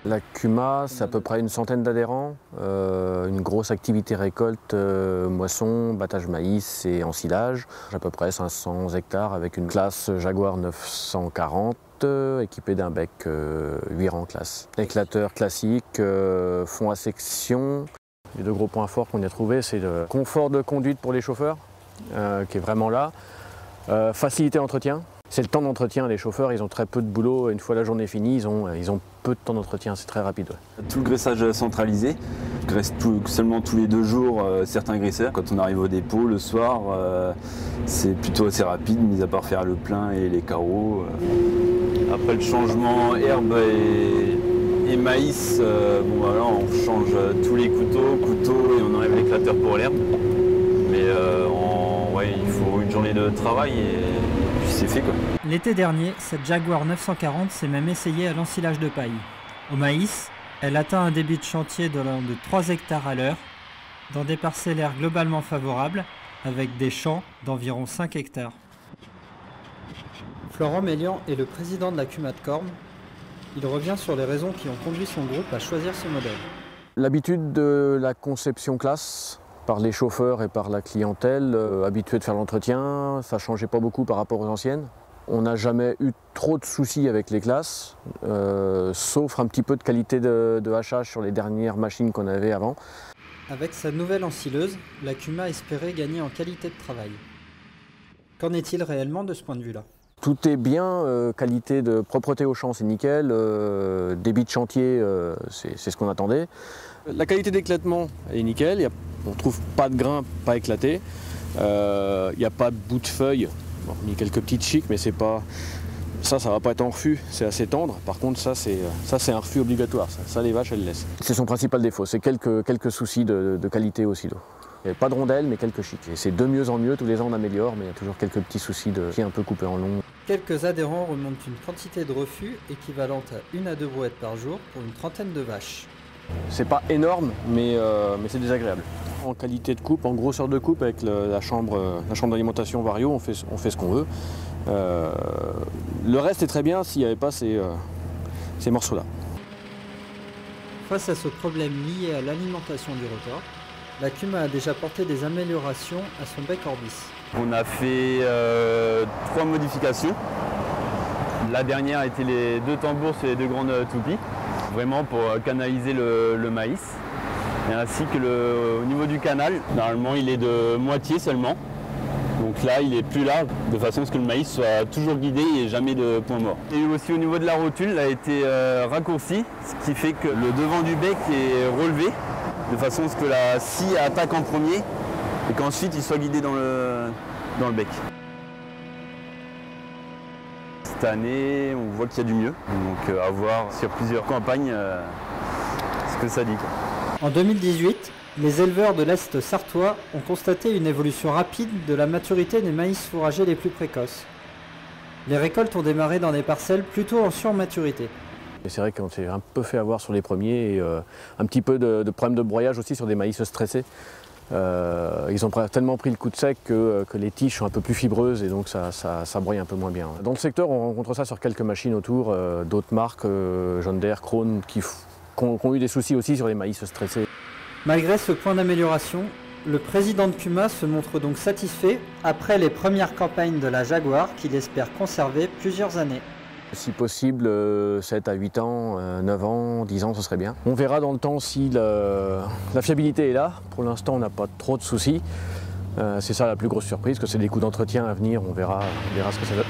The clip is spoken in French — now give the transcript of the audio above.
La CUMA, c'est à peu près une centaine d'adhérents, une grosse activité récolte, moisson, battage maïs et ensilage. À peu près 500 hectares avec une classe Jaguar 940 équipée d'un bec 8 rangs classe. Éclateur classique, fond à section. Les deux gros points forts qu'on y a trouvés, c'est le confort de conduite pour les chauffeurs, qui est vraiment là. Facilité d'entretien. C'est le temps d'entretien, les chauffeurs ils ont très peu de boulot, une fois la journée finie, ils ont peu de temps d'entretien, c'est très rapide. Ouais. Tout le graissage centralisé, je graisse seulement tous les 2 jours certains graisseurs. Quand on arrive au dépôt le soir, c'est plutôt assez rapide, mis à part faire le plein et les carreaux. Après le changement herbe et maïs, bon, voilà, on change tous les couteaux et on enlève l'éclateur pour l'herbe. Mais ouais, il faut une journée de travail et c'est fait quoi. L'été dernier, cette Jaguar 940 s'est même essayée à l'ensilage de paille. Au maïs, elle atteint un débit de chantier de 3 hectares à l'heure, dans des parcellaires globalement favorables, avec des champs d'environ 5 hectares. Florent Mélian est le président de la CUMA de Cormes. Il revient sur les raisons qui ont conduit son groupe à choisir ce modèle. L'habitude de la conception classe, par les chauffeurs et par la clientèle, habituée de faire l'entretien, ça ne changeait pas beaucoup par rapport aux anciennes. On n'a jamais eu trop de soucis avec les classes, sauf un petit peu de qualité de hachage sur les dernières machines qu'on avait avant. Avec sa nouvelle ensileuse, la CUMA espérait gagner en qualité de travail. Qu'en est-il réellement de ce point de vue-là ? Tout est bien, qualité de propreté au champ c'est nickel, débit de chantier c'est ce qu'on attendait. La qualité d'éclatement est nickel, on ne trouve pas de grains pas éclatés, il n'y a pas de bout de feuille, bon, il y a quelques petites chics mais c'est pas, ça va pas être en refus, c'est assez tendre, par contre ça c'est un refus obligatoire, ça les vaches elles laissent. C'est son principal défaut, c'est quelques soucis de qualité aussi d'eau. Il n'y avait pas de rondelles, mais quelques chics. Et c'est de mieux en mieux, tous les ans on améliore, mais il y a toujours quelques petits soucis de pieds un peu coupés en long. Quelques adhérents remontent une quantité de refus équivalente à 1 à 2 brouettes par jour pour une trentaine de vaches. C'est pas énorme, mais c'est désagréable. En qualité de coupe, en grosseur de coupe, avec la chambre d'alimentation Vario, on fait ce qu'on veut. Le reste est très bien s'il n'y avait pas ces morceaux-là. Face à ce problème lié à l'alimentation du rotor, la CUMA a déjà porté des améliorations à son bec Orbis. On a fait 3 modifications. La dernière était les 2 tambours sur les 2 grandes toupies, vraiment pour canaliser le maïs. Et ainsi que au niveau du canal, normalement il est de moitié seulement. Donc là il est plus large, de façon à ce que le maïs soit toujours guidé et jamais de point mort. Et aussi au niveau de la rotule, elle a été raccourcie, ce qui fait que le devant du bec est relevé, de façon à ce que la scie attaque en premier et qu'ensuite il soit guidé dans le bec. Cette année, on voit qu'il y a du mieux, donc à voir sur plusieurs campagnes ce que ça dit. En 2018, les éleveurs de l'Est sartois ont constaté une évolution rapide de la maturité des maïs fourragés les plus précoces. Les récoltes ont démarré dans des parcelles plutôt en surmaturité. C'est vrai qu'on s'est un peu fait avoir sur les premiers et un petit peu de problème de broyage aussi sur des maïs stressés. Ils ont tellement pris le coup de sec que les tiges sont un peu plus fibreuses et donc ça broye un peu moins bien. Dans le secteur, on rencontre ça sur quelques machines autour, d'autres marques, John Deere, Krone, qui ont eu des soucis aussi sur les maïs stressés. Malgré ce point d'amélioration, le président de CUMA se montre donc satisfait après les premières campagnes de la Jaguar qu'il espère conserver plusieurs années. Si possible, 7 à 8 ans, 9 ans, 10 ans, ce serait bien. On verra dans le temps si la fiabilité est là. Pour l'instant, on n'a pas trop de soucis. C'est ça la plus grosse surprise, que c'est des coûts d'entretien à venir. On verra ce que ça donne.